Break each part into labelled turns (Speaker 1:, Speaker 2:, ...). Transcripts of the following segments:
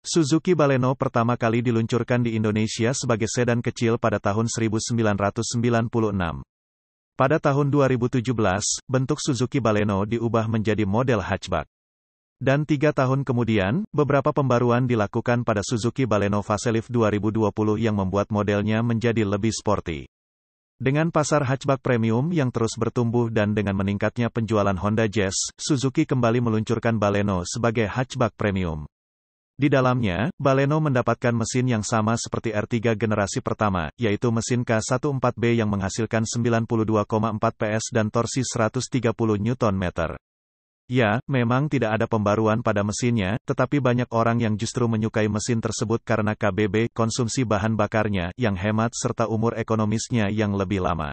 Speaker 1: Suzuki Baleno pertama kali diluncurkan di Indonesia sebagai sedan kecil pada tahun 1996. Pada tahun 2017, bentuk Suzuki Baleno diubah menjadi model hatchback. Dan 3 tahun kemudian, beberapa pembaruan dilakukan pada Suzuki Baleno Facelift 2020 yang membuat modelnya menjadi lebih sporty. Dengan pasar hatchback premium yang terus bertumbuh dan dengan meningkatnya penjualan Honda Jazz, Suzuki kembali meluncurkan Baleno sebagai hatchback premium. Di dalamnya, Baleno mendapatkan mesin yang sama seperti R3 generasi pertama, yaitu mesin K14B yang menghasilkan 92,4 PS dan torsi 130 Nm. Ya, memang tidak ada pembaruan pada mesinnya, tetapi banyak orang yang justru menyukai mesin tersebut karena KBB, konsumsi bahan bakarnya, yang hemat serta umur ekonomisnya yang lebih lama.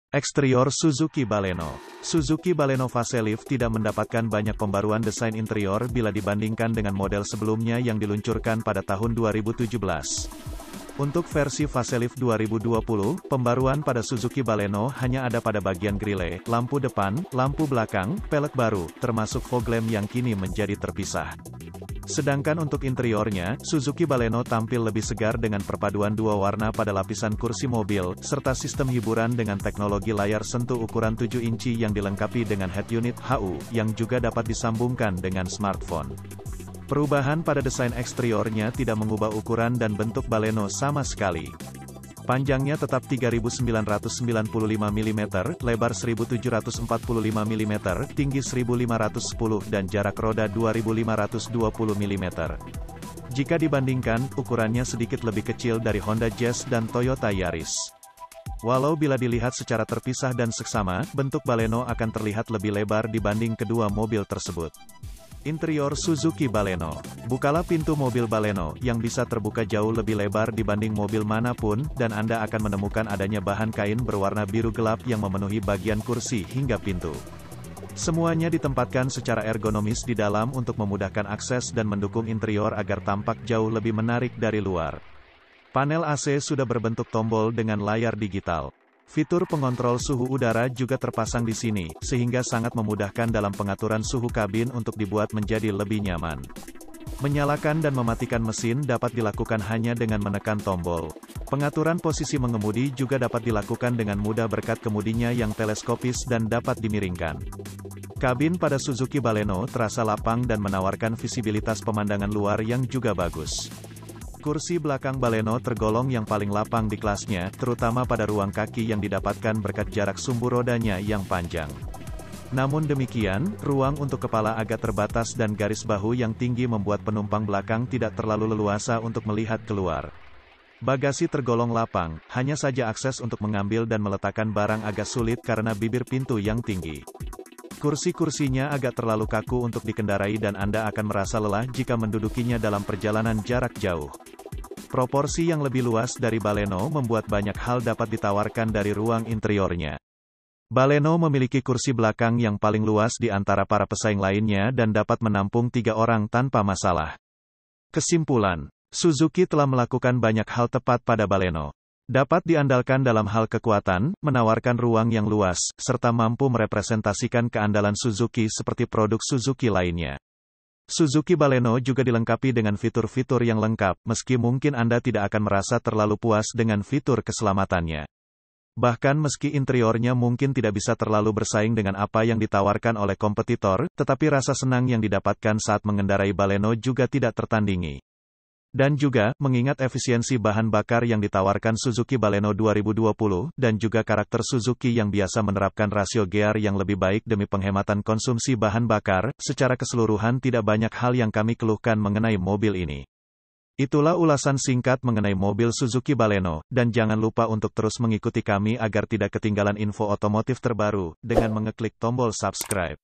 Speaker 1: Eksterior Suzuki Baleno. Suzuki Baleno Facelift tidak mendapatkan banyak pembaruan desain interior bila dibandingkan dengan model sebelumnya yang diluncurkan pada tahun 2017. Untuk versi Facelift 2020, pembaruan pada Suzuki Baleno hanya ada pada bagian grille, lampu depan, lampu belakang, pelek baru, termasuk fog lamp yang kini menjadi terpisah. Sedangkan untuk interiornya, Suzuki Baleno tampil lebih segar dengan perpaduan dua warna pada lapisan kursi mobil, serta sistem hiburan dengan teknologi layar sentuh ukuran 7 inci yang dilengkapi dengan head unit HU, yang juga dapat disambungkan dengan smartphone. Perubahan pada desain eksteriornya tidak mengubah ukuran dan bentuk Baleno sama sekali. Panjangnya tetap 3.995 mm, lebar 1.745 mm, tinggi 1.510 dan jarak roda 2.520 mm. Jika dibandingkan, ukurannya sedikit lebih kecil dari Honda Jazz dan Toyota Yaris. Walau bila dilihat secara terpisah dan seksama, bentuk Baleno akan terlihat lebih lebar dibanding kedua mobil tersebut. Interior Suzuki Baleno. Bukalah pintu mobil Baleno, yang bisa terbuka jauh lebih lebar dibanding mobil manapun, dan Anda akan menemukan adanya bahan kain berwarna biru gelap yang memenuhi bagian kursi hingga pintu. Semuanya ditempatkan secara ergonomis di dalam untuk memudahkan akses dan mendukung interior agar tampak jauh lebih menarik dari luar. Panel AC sudah berbentuk tombol dengan layar digital. Fitur pengontrol suhu udara juga terpasang di sini, sehingga sangat memudahkan dalam pengaturan suhu kabin untuk dibuat menjadi lebih nyaman. Menyalakan dan mematikan mesin dapat dilakukan hanya dengan menekan tombol. Pengaturan posisi mengemudi juga dapat dilakukan dengan mudah berkat kemudinya yang teleskopis dan dapat dimiringkan. Kabin pada Suzuki Baleno terasa lapang dan menawarkan visibilitas pemandangan luar yang juga bagus. Kursi belakang Baleno tergolong yang paling lapang di kelasnya, terutama pada ruang kaki yang didapatkan berkat jarak sumbu rodanya yang panjang. Namun demikian, ruang untuk kepala agak terbatas dan garis bahu yang tinggi membuat penumpang belakang tidak terlalu leluasa untuk melihat keluar. Bagasi tergolong lapang, hanya saja akses untuk mengambil dan meletakkan barang agak sulit karena bibir pintu yang tinggi. Kursi-kursinya agak terlalu kaku untuk dikendarai dan Anda akan merasa lelah jika mendudukinya dalam perjalanan jarak jauh. Proporsi yang lebih luas dari Baleno membuat banyak hal dapat ditawarkan dari ruang interiornya. Baleno memiliki kursi belakang yang paling luas di antara para pesaing lainnya dan dapat menampung 3 orang tanpa masalah. Kesimpulan, Suzuki telah melakukan banyak hal tepat pada Baleno. Dapat diandalkan dalam hal kekuatan, menawarkan ruang yang luas, serta mampu merepresentasikan keandalan Suzuki seperti produk Suzuki lainnya. Suzuki Baleno juga dilengkapi dengan fitur-fitur yang lengkap, meski mungkin Anda tidak akan merasa terlalu puas dengan fitur keselamatannya. Bahkan meski interiornya mungkin tidak bisa terlalu bersaing dengan apa yang ditawarkan oleh kompetitor, tetapi rasa senang yang didapatkan saat mengendarai Baleno juga tidak tertandingi. Dan juga, mengingat efisiensi bahan bakar yang ditawarkan Suzuki Baleno 2020, dan juga karakter Suzuki yang biasa menerapkan rasio gear yang lebih baik demi penghematan konsumsi bahan bakar, secara keseluruhan tidak banyak hal yang kami keluhkan mengenai mobil ini. Itulah ulasan singkat mengenai mobil Suzuki Baleno, dan jangan lupa untuk terus mengikuti kami agar tidak ketinggalan info otomotif terbaru, dengan mengeklik tombol subscribe.